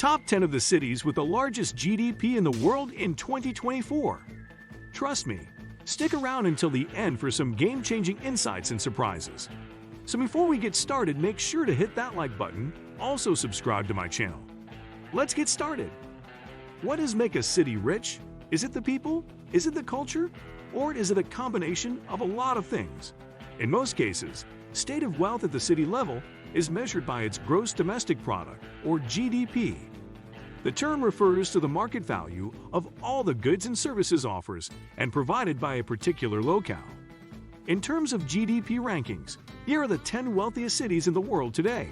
Top 10 of the cities with the largest GDP in the world in 2024. Trust me, stick around until the end for some game-changing insights and surprises. So before we get started, make sure to hit that like button, also subscribe to my channel. Let's get started. What does make a city rich? Is it the people? Is it the culture? Or is it a combination of a lot of things? In most cases, state of wealth at the city level is measured by its gross domestic product, or GDP. The term refers to the market value of all the goods and services offers and provided by a particular locale. In terms of GDP rankings, here are the 10 wealthiest cities in the world today.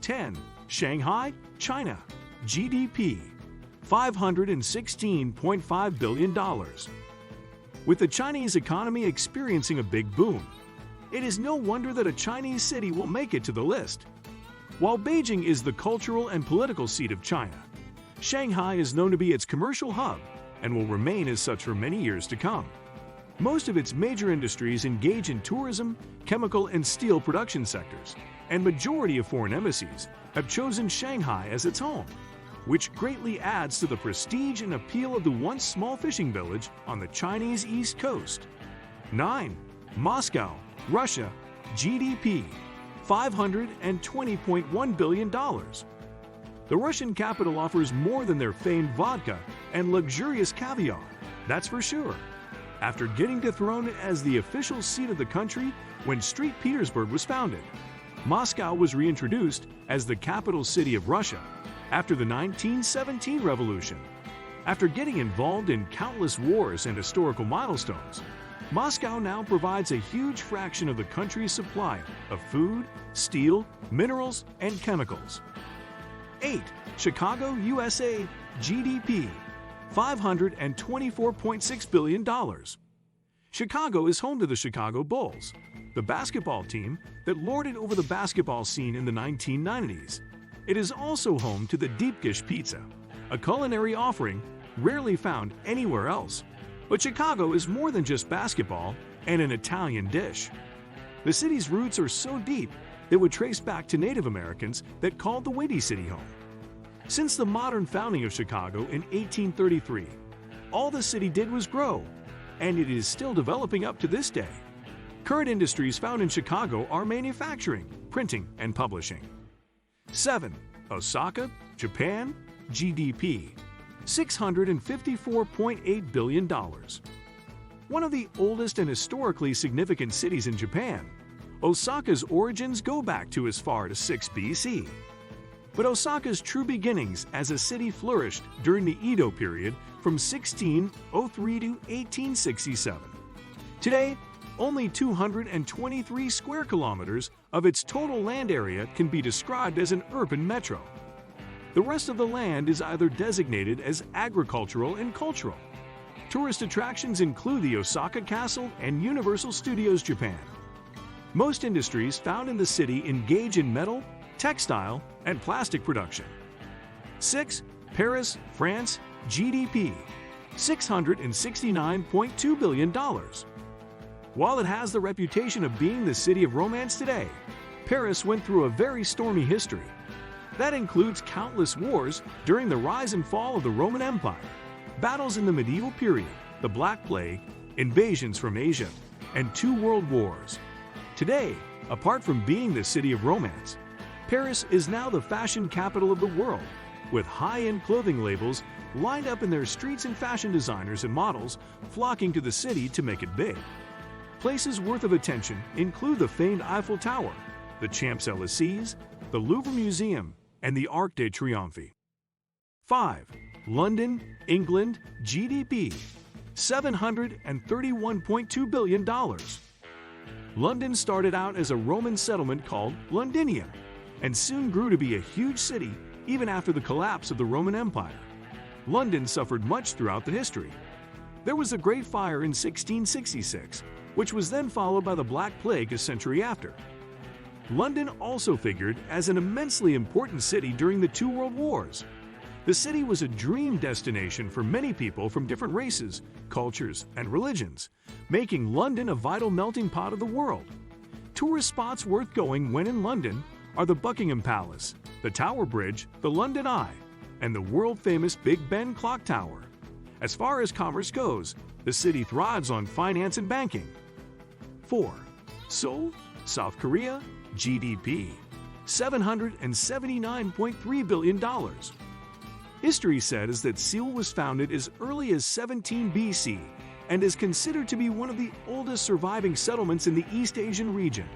10. Shanghai, China. GDP, $516.5 billion. With the Chinese economy experiencing a big boom, it is no wonder that a Chinese city will make it to the list. While Beijing is the cultural and political seat of China, Shanghai is known to be its commercial hub and will remain as such for many years to come. Most of its major industries engage in tourism, chemical and steel production sectors, and majority of foreign embassies have chosen Shanghai as its home, which greatly adds to the prestige and appeal of the once small fishing village on the Chinese East Coast. 9. Moscow, Russia. GDP, $520.1 billion. The Russian capital offers more than their famed vodka and luxurious caviar, that's for sure. After getting dethroned as the official seat of the country when St. Petersburg was founded, Moscow was reintroduced as the capital city of Russia after the 1917 revolution. After getting involved in countless wars and historical milestones, Moscow now provides a huge fraction of the country's supply of food, steel, minerals, and chemicals. 8. Chicago, USA. GDP, $524.6 billion. Chicago is home to the Chicago Bulls, the basketball team that lorded over the basketball scene in the 1990s. It is also home to the Deep Dish Pizza, a culinary offering rarely found anywhere else. But Chicago is more than just basketball and an Italian dish. The city's roots are so deep they would trace back to Native Americans that called the Windy City home. Since the modern founding of Chicago in 1833, all the city did was grow, and it is still developing up to this day. Current industries found in Chicago are manufacturing, printing, and publishing. 7. Osaka, Japan. GDP, $654.8 billion. One of the oldest and historically significant cities in Japan, Osaka's origins go back to as far as 6 BC. But Osaka's true beginnings as a city flourished during the Edo period from 1603 to 1867. Today, only 223 square kilometers of its total land area can be described as an urban metro. The rest of the land is either designated as agricultural and cultural. Tourist attractions include the Osaka Castle and Universal Studios Japan. Most industries found in the city engage in metal, textile, and plastic production. 6. Paris, France. GDP, $669.2 billion. While it has the reputation of being the city of romance today, Paris went through a very stormy history. That includes countless wars during the rise and fall of the Roman Empire, battles in the medieval period, the Black Plague, invasions from Asia, and 2 world wars. Today, apart from being the city of romance, Paris is now the fashion capital of the world, with high-end clothing labels lined up in their streets and fashion designers and models flocking to the city to make it big. Places worth of attention include the famed Eiffel Tower, the Champs-Élysées, the Louvre Museum, and the Arc de Triomphe. 5. London, England. GDP, $731.2 billion. London started out as a Roman settlement called Londinium, and soon grew to be a huge city even after the collapse of the Roman Empire. London suffered much throughout the history. There was a Great Fire in 1666, which was then followed by the Black Plague a century after. London also figured as an immensely important city during the 2 world wars. The city was a dream destination for many people from different races, cultures, and religions, making London a vital melting pot of the world. Tourist spots worth going when in London are the Buckingham Palace, the Tower Bridge, the London Eye, and the world-famous Big Ben Clock Tower. As far as commerce goes, the city thrives on finance and banking. 4. Seoul, South Korea, GDP, $779.3 billion. History says that Seoul was founded as early as 17 BC and is considered to be one of the oldest surviving settlements in the East Asian region.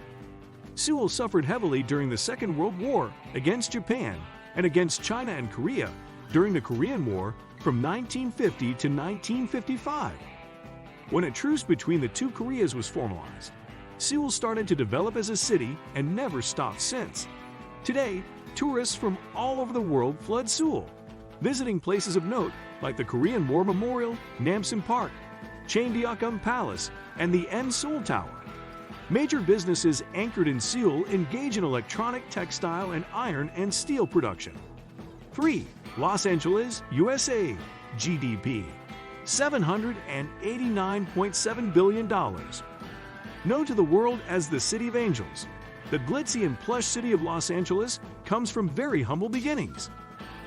Seoul suffered heavily during the Second World War against Japan and against China and Korea during the Korean War from 1950 to 1955. When a truce between the two Koreas was formalized, Seoul started to develop as a city and never stopped since. Today, tourists from all over the world flood Seoul, visiting places of note like the Korean War Memorial, Namsan Park, Cheondeokgung Palace, and the N Seoul Tower. Major businesses anchored in Seoul engage in electronic, textile, and iron and steel production. 3. Los Angeles, USA, GDP, $789.7 billion. Known to the world as the City of Angels, the glitzy and plush city of Los Angeles comes from very humble beginnings.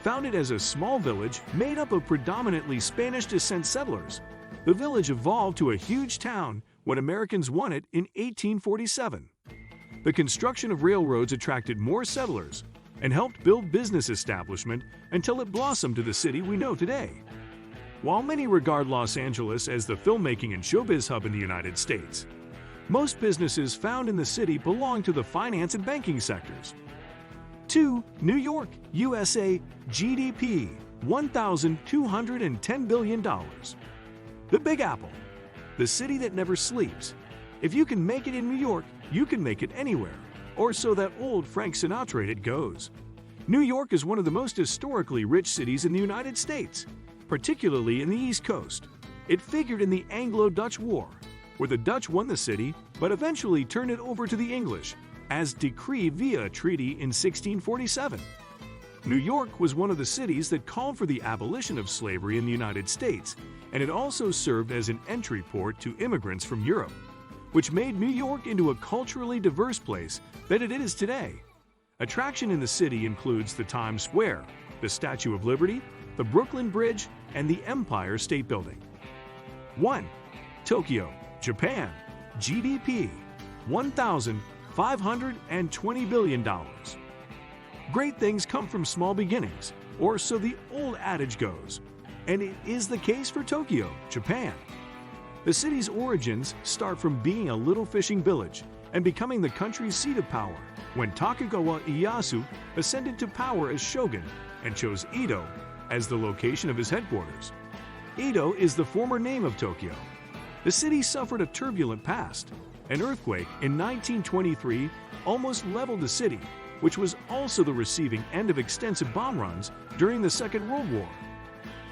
Founded as a small village made up of predominantly Spanish descent settlers, the village evolved to a huge town when Americans won it in 1847. The construction of railroads attracted more settlers and helped build business establishment until it blossomed to the city we know today. While many regard Los Angeles as the filmmaking and showbiz hub in the United States, most businesses found in the city belong to the finance and banking sectors. 2. New York, USA, GDP, $1,210 billion. The Big Apple, the city that never sleeps. If you can make it in New York, you can make it anywhere. Or so that old Frank Sinatra it goes. New York is one of the most historically rich cities in the United States, particularly in the East Coast. It figured in the Anglo-Dutch War, where the Dutch won the city but eventually turned it over to the English, as decreed via a treaty in 1647. New York was one of the cities that called for the abolition of slavery in the United States, and it also served as an entry port to immigrants from Europe, which made New York into a culturally diverse place that it is today. Attraction in the city includes the Times Square, the Statue of Liberty, the Brooklyn Bridge, and the Empire State Building. 1. Tokyo, Japan, GDP, $1,520 billion. Great things come from small beginnings, or so the old adage goes, and it is the case for Tokyo, Japan. The city's origins start from being a little fishing village and becoming the country's seat of power when Tokugawa Ieyasu ascended to power as shogun and chose Edo as the location of his headquarters. Edo is the former name of Tokyo. The city suffered a turbulent past. An earthquake in 1923 almost leveled the city, which was also the receiving end of extensive bomb runs during the Second World War.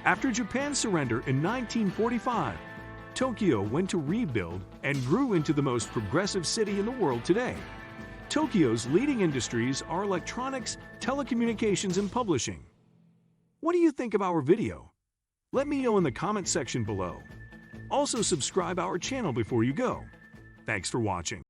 After Japan's surrender in 1945, Tokyo went to rebuild and grew into the most progressive city in the world today. Tokyo's leading industries are electronics, telecommunications, and publishing. What do you think of our video? Let me know in the comment section below. Also subscribe our channel before you go. Thanks for watching.